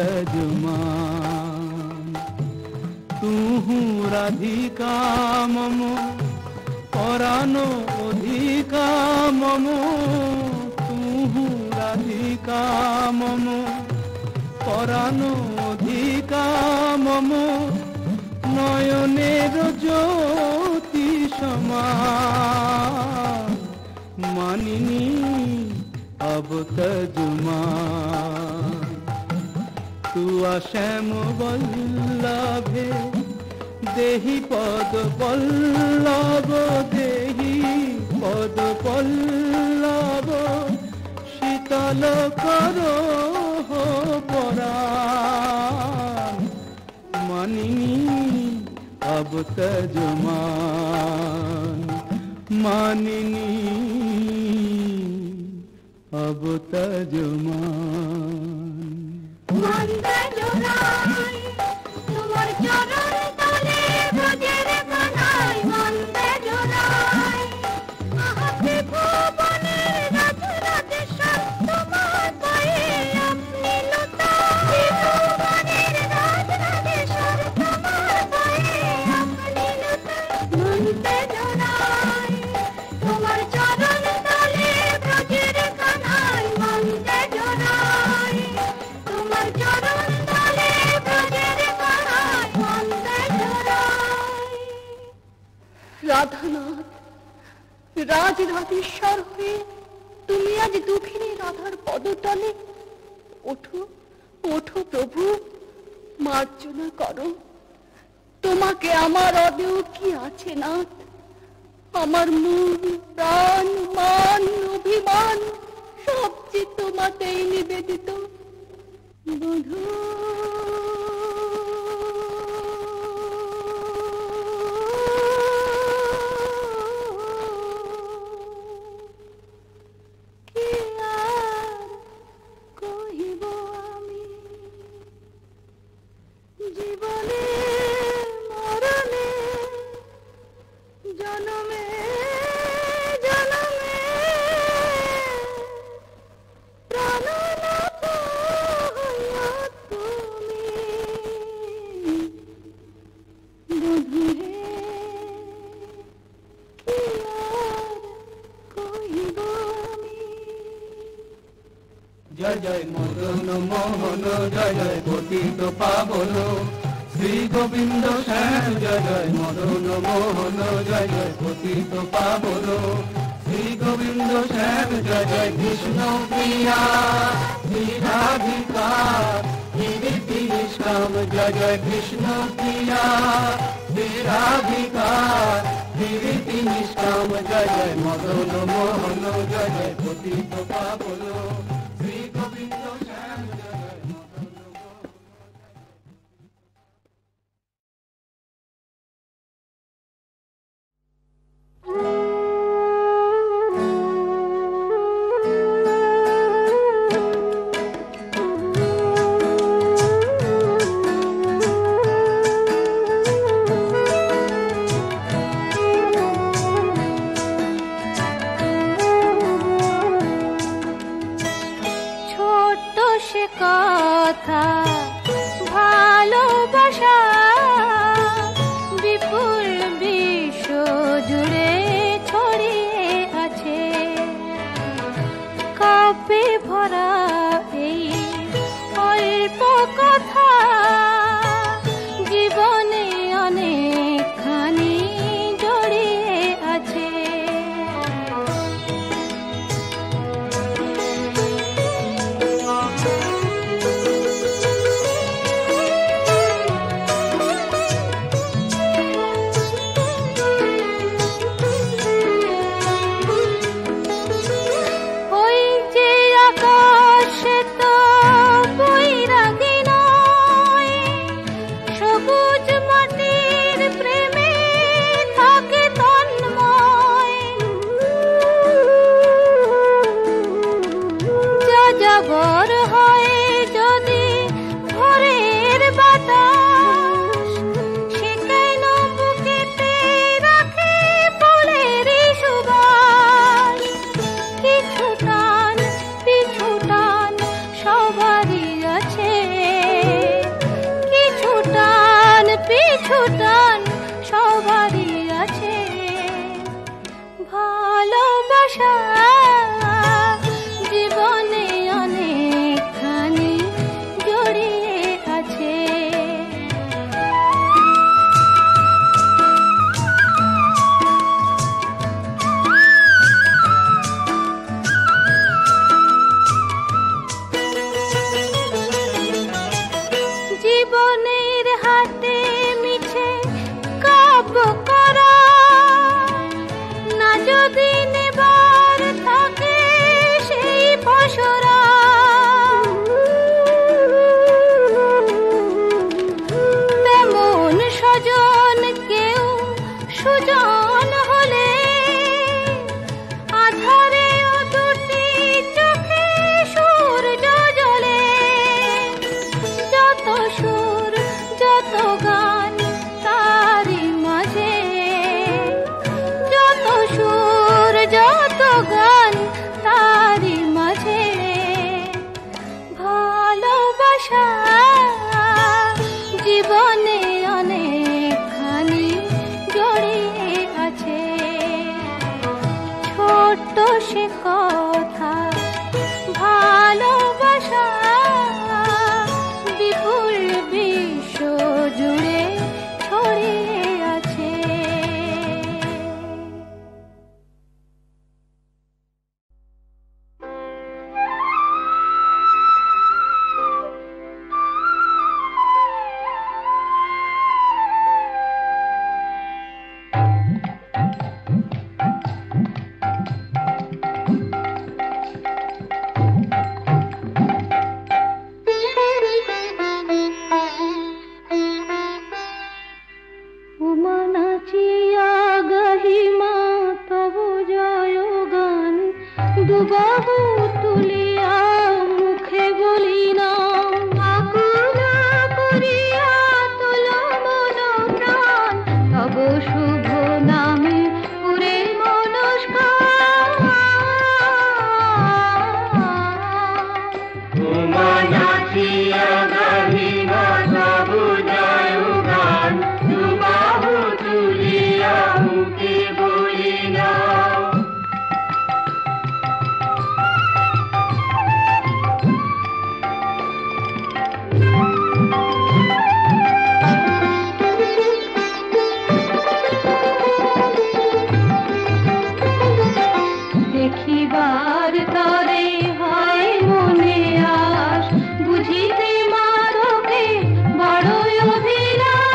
তজমান তুহু রাধিকা মম পরানো অধিকা মম তুহু রাধিকা মম পরানো অধিকা মম নয়নের জ্যোতি সমান মানিনী अब तजुमान तू श्याम बल्लभे देहि पद पल्लव देहि पद पल्लव शीतल करो हो परान मानिनी अब तजुमान मानिनी अब तजुमान মন্দে জোড়াই তোমার চরণ তলে ব্রজের কানাই মন্দে জোড়াই আহাতে ভুবনের রাজ রাজেশ্বর তোমার পায়ে আপনি লতা ভুবনের রাজ রাজেশ্বর তোমার পায়ে আপনি লতা মন্দে জোড়াই তোমার চরণ তলে ব্রজের কানাই মন্দে জোড়াই তোমার চরণ তলে ব্রজের কানাই মন্দে জোড়াই। রাধানাথ রাজ রাধেশ্বর হয়ে তুমি আজ দুঃখিনী রাধার পদতলে ওঠো ওঠো প্রভু মার্জনা করো। তোমাকে আমার অদেও কি আছে নাথ, আমার মন প্রাণ মান অভিমান সব যে তোমাতেই নিবেদিত। বধূ কি আর কহিব আমি, জীবনে মরণে জনমে জনমে প্রাণনাথ হইয়া তুমি বধূরে কি আর কহিব আমি। জয় জয় মদন মোহন জয় জয় পতিত পাবন শ্রী গোবিন্দ শ্যাম জয় জয় মদন মোহন জয় জয় পতিত পাবন শ্রী গোবিন্দ শ্যাম জয় জয় কৃষ্ণ প্রিয়া শ্রী রাধিকা গিরিতি নিষ্কাম জয় জয় কৃষ্ণ প্রিয়া শ্রী রাধিকা গিরিতি নিষ্কাম জয় জয় মদন মোহন জয় জয় পতিত পাবন শ্রী গোবিন্দ শ্যাম জয় জয় মদন মোহন। ছোট্ট সে কথা ভালোবাসা বিপুল বিশ্ব জুড়ে ছড়িয়ে আছে, কাব্যে ভরা এই অল্প কথা জীবনে অনেকখানি জড়িয়ে আছে। ভালোবাসা জীবনে অনেকখানি জড়িয়ে আছে। জীবনের হাতে মিছে কাব্য করা না যদি নেবার থাকে সেই ফসরা, তেমন স্বজন কেউ সুজন হলে আধারে ও দুটি চোখে সূর্য জ্বলে। যত সুর যত গান তারি মাঝে, যত সুর যত গান তারি মাঝে ভালোবাসা জীবনে অনেকখানি জড়িয়ে আছে। ছোট্ট সে কথা ভালোবাসা বিপুল বিশ্ব জুড়ে ছড়িয়ে আছে। দুবাহু তুলিয়া মুখে বলি না, আকুলা করিয়া তোলো মন প্রাণ, তব শুভ নামে পুরে মনস্কার। নাচিয়া গাহিমা সব জয় গান, দুবাহু তুলিয়া মুখে বলি না। দেখিবার তরে হয় মনে আস, বুঝিতে মাধকে বড়ই অভিলাষ।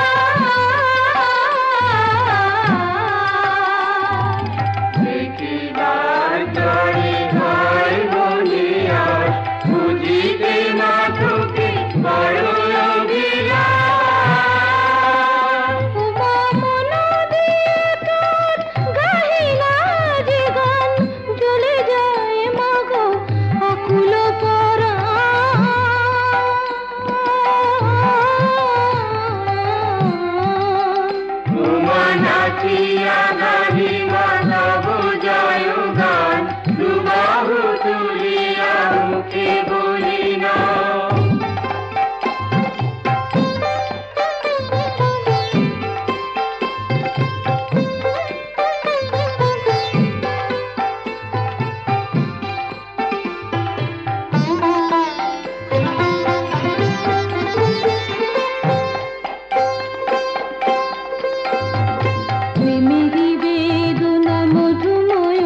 দেখিবার তরে হয় মনে আস, বুঝিতে মাধকে বড়ই অভিলাষ। উমা মন দিয়ে তোর গাহিলা যে গান, জ্বলে যায় মাগো আকুল পরাণ। উমা নাচিয়া গাহিমা সব জয় গান, দুবাহু তুলিয়া মুখে বলি না। প্রেমেরই বেদনা মধুময়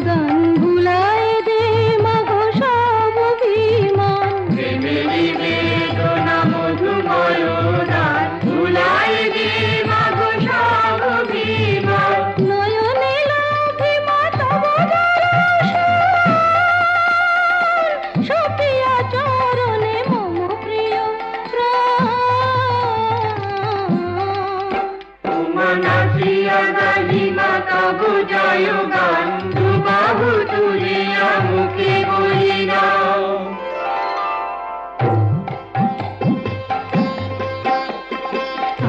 দান, ভুলায় দে মাগো সব অভিমান। প্রেমেরই বেদনা মধুময় দান, ভুলায় দে মাগো সব অভিমান। নয়নে লাভিমা তব দর্শন, সপিয়া চরণে মম প্রিয় প্রাণ। উমা নাচিয়া গাহিমা তব জয় গান, দুবাহু তুলিয়া মুখে বলি না।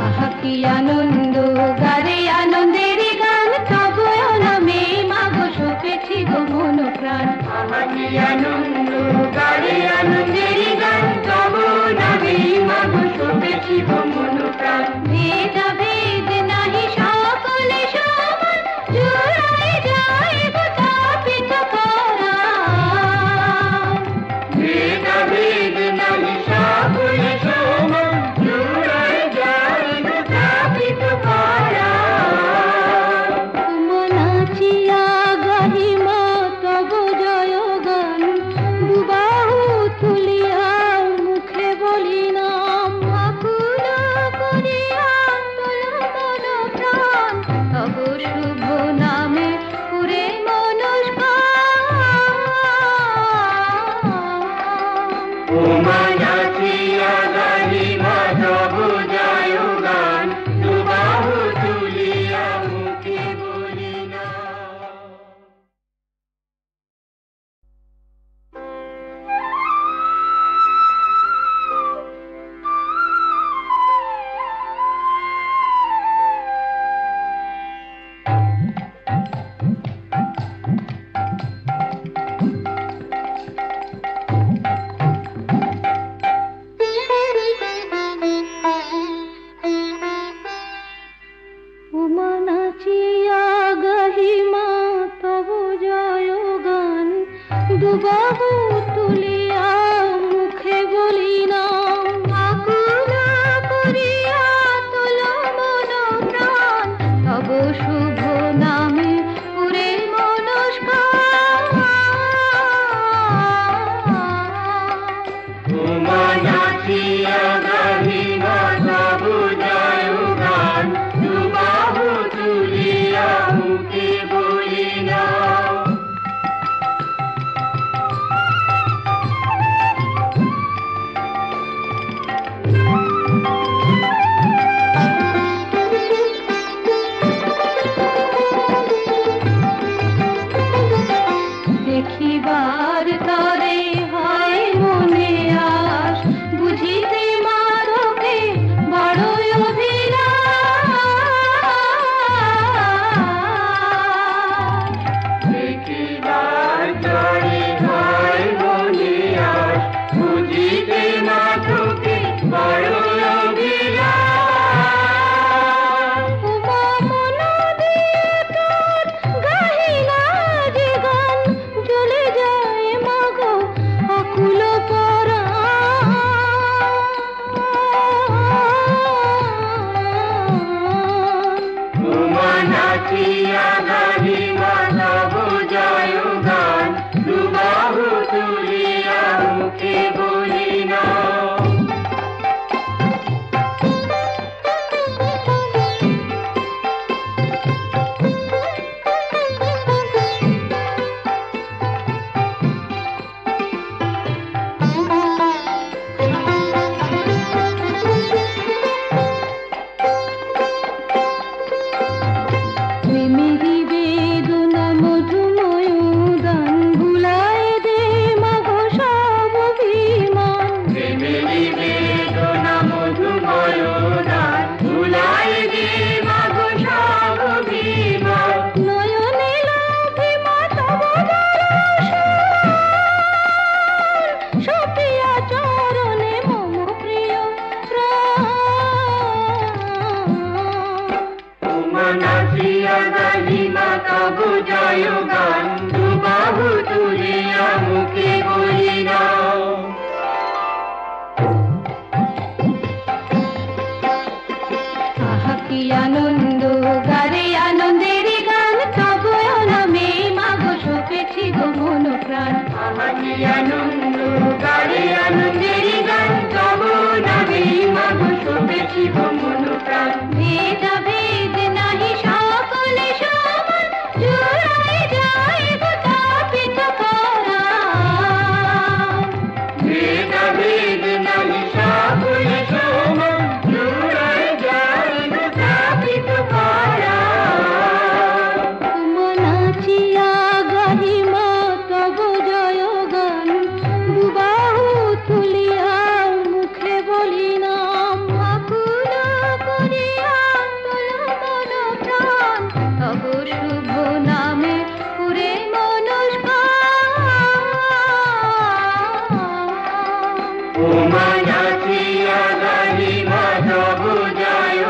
আহা কি আনন্দ গারে আনন্দের গান, তব নামে মাগো সপেছি গো মন প্রাণ। আহা কি আনন্দ গারে আনন্দের গান, তব নামে মাগো সপেছি গো মন প্রাণ। ভেদা ভেদ নাহি সকলে সমান, জোড়ায় যায় গো তাপিত কি আনন্দ গারে আনন্দের গান তবু নামে মাগো সপেছি গো মন প্রাণ আহা কি আনন্দ গারে আনন্দের গান তবু নামে মাগো সপেছি গো মন প্রাণ ভেদা ভেদ নাহি সকলে সমান জুড়ায় যায় গো তাপিত পরাণ ভেদা ভেদ নাহি সকলে সমান জুড়ায় যায় গো তাপিত পরাণ মনাচিয়া গাহিমা তব জয় গান দুবাহু তুলিয়া মুখে বলি নাম আকুল করিয়া তোলা মন প্রাণ তব শুভ নামে পুরে মনস্কার ও মানাচিয়া গাহিমা তব জয়